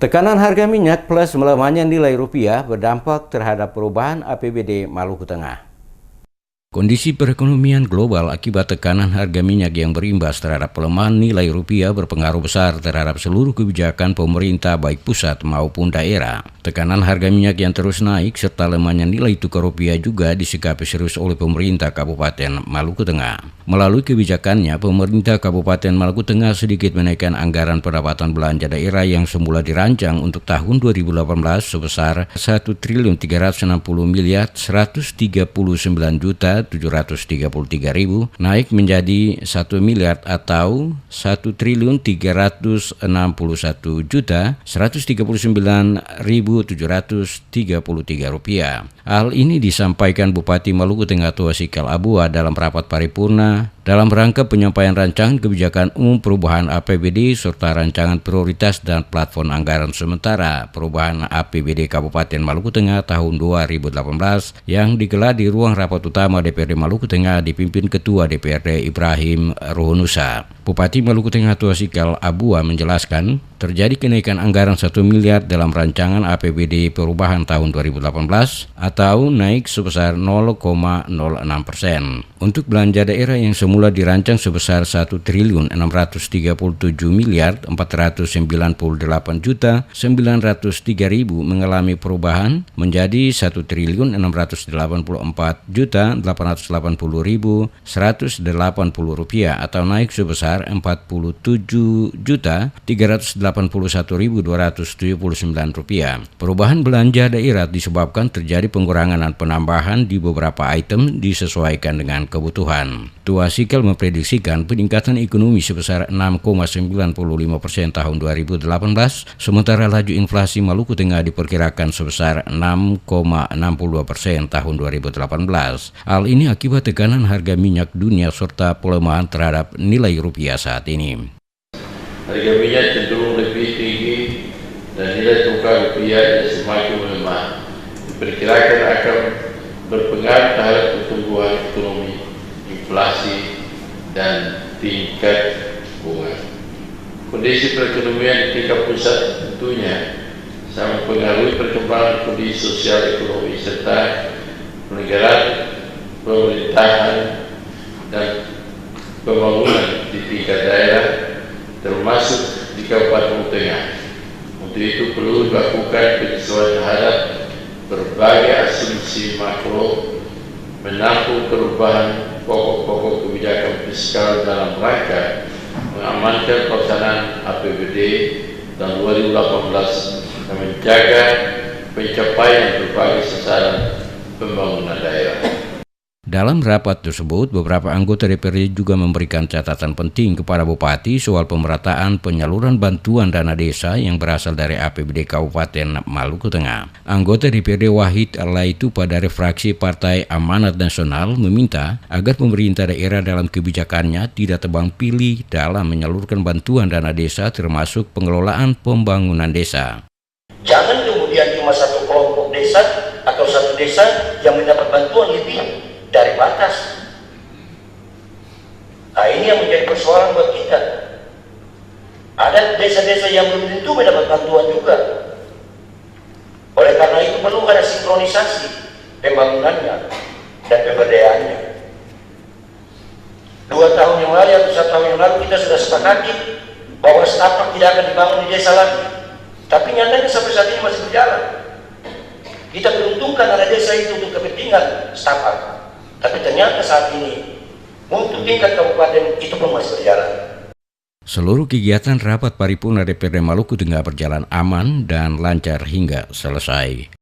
Tekanan harga minyak plus melemahnya nilai rupiah berdampak terhadap perubahan APBD Maluku Tengah. Kondisi perekonomian global akibat tekanan harga minyak yang berimbas terhadap pelemahan nilai rupiah berpengaruh besar terhadap seluruh kebijakan pemerintah baik pusat maupun daerah. Tekanan harga minyak yang terus naik serta lemahnya nilai tukar rupiah juga disikapi serius oleh pemerintah Kabupaten Maluku Tengah. Melalui kebijakannya, pemerintah Kabupaten Maluku Tengah sedikit menaikkan anggaran pendapatan belanja daerah yang semula dirancang untuk tahun 2018 sebesar 1.360.139.733.000 naik menjadi 1 miliar atau 1.361.139.733 rupiah. Hal ini disampaikan Bupati Maluku Tengah Tuasikal Abua dalam rapat paripurna dalam rangka penyampaian rancangan kebijakan umum perubahan APBD serta rancangan prioritas dan platform anggaran sementara perubahan APBD Kabupaten Maluku Tengah tahun 2018 yang digelar di ruang rapat utama DPRD Maluku Tengah dipimpin Ketua DPRD Ibrahim Ruhunusa. Bupati Maluku Tengah Tuasikal Abua menjelaskan terjadi kenaikan anggaran 1 miliar dalam rancangan APBD perubahan tahun 2018 atau naik sebesar 0,06%. Untuk belanja daerah yang semula dirancang sebesar 1.067.498.903.000 mengalami perubahan menjadi 1.684.880.180 rupiah atau naik sebesar 47.381.279 rupiah. Perubahan belanja daerah disebabkan terjadi pengurangan dan penambahan di beberapa item disesuaikan dengan kebutuhan. Tuasikal memprediksikan peningkatan ekonomi sebesar 6,95% tahun 2018, sementara laju inflasi Maluku Tengah diperkirakan sebesar 6,62% tahun 2018. Hal ini akibat tekanan harga minyak dunia serta pelemahan terhadap nilai rupiah saat ini. Harga minyak cenderung lebih tinggi dan nilai tukar rupiah semakin melemah. Diperkirakan akan berpengaruh terhadap pertumbuhan ekonomi, inflasi, dan tingkat bunga. Kondisi perekonomian di tingkat pusat tentunya sangat mempengaruhi perkembangan kondisi sosial ekonomi serta penyelenggaraan pemerintahan dan pembangunan di tingkat daerah termasuk di Kabupaten Maluku Tengah. Untuk itu perlu dilakukan penyesuaian terhadap berbagai asumsi makro menampung perubahan pokok-pokok kebijakan fiskal dalam rangka mengamankan pelaksanaan APBD tahun 2018 dan menjaga pencapaian berbagai sasaran pembangunan daerah. Dalam rapat tersebut, beberapa anggota DPRD juga memberikan catatan penting kepada Bupati soal pemerataan penyaluran bantuan dana desa yang berasal dari APBD Kabupaten Maluku Tengah. Anggota DPRD Wahid Alaitupa dari fraksi Partai Amanat Nasional meminta agar pemerintah daerah dalam kebijakannya tidak tebang pilih dalam menyalurkan bantuan dana desa termasuk pengelolaan pembangunan desa. Jangan kemudian cuma satu kelompok desa atau satu desa yang mendapat bantuan lebih dari batas. Nah, ini yang menjadi persoalan buat kita. Ada desa-desa yang belum tentu mendapat bantuan juga. Oleh karena itu perlu ada sinkronisasi pembangunannya dan pemberdayaannya. 2 tahun yang lalu atau 1 tahun yang lalu kita sudah sepakati bahwa setapak tidak akan dibangun di desa lagi. Tapi nyatanya sampai saat ini masih berjalan. Kita beruntungkan ada desa itu untuk kepentingan setapak. Tapi ternyata saat ini untuk tingkat kabupaten itu pun masih berjalan. Seluruh kegiatan rapat paripurna DPRD Maluku Tengah berjalan aman dan lancar hingga selesai.